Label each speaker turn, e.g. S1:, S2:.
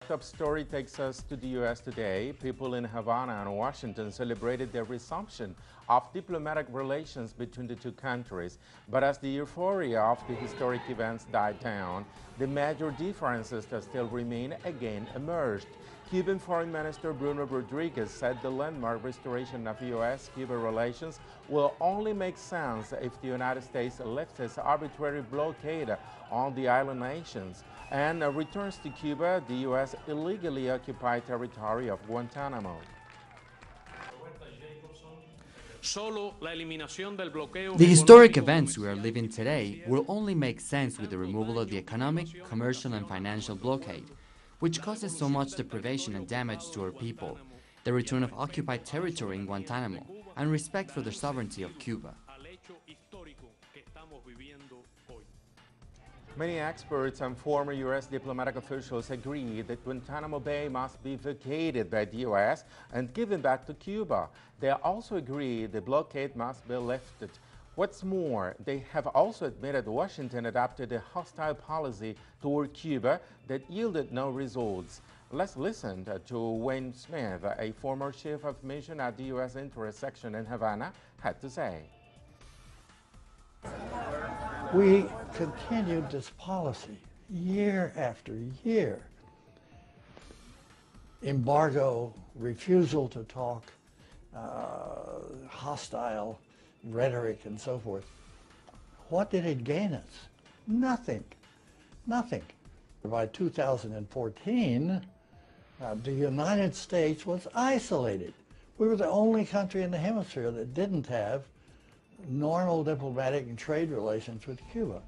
S1: Top story takes us to the U.S. today. People in Havana and Washington celebrated the resumption of diplomatic relations between the two countries. But as the euphoria of the historic events died down, the major differences that still remain again emerged. Cuban Foreign Minister Bruno Rodriguez said the landmark restoration of U.S.-Cuba relations will only make sense if the United States lifts its arbitrary blockade on the island nations and returns to Cuba the U.S. illegally occupied territory of Guantanamo.
S2: The historic events we are living today will only make sense with the removal of the economic, commercial and financial blockade, which causes so much deprivation and damage to our people, the return of occupied territory in Guantanamo, and respect for the sovereignty of Cuba.
S1: Many experts and former U.S. diplomatic officials agree that Guantanamo Bay must be vacated by the U.S. and given back to Cuba. They also agree the blockade must be lifted. What's more, they have also admitted Washington adopted a hostile policy toward Cuba that yielded no results. Let's listen to Wayne Smith, a former chief of mission at the U.S. Interest Section in Havana, had to say.
S3: We continued this policy year after year. Embargo, refusal to talk, hostile rhetoric and so forth. What did it gain us? Nothing. Nothing. By 2014, the United States was isolated. We were the only country in the hemisphere that didn't have normal diplomatic and trade relations with Cuba.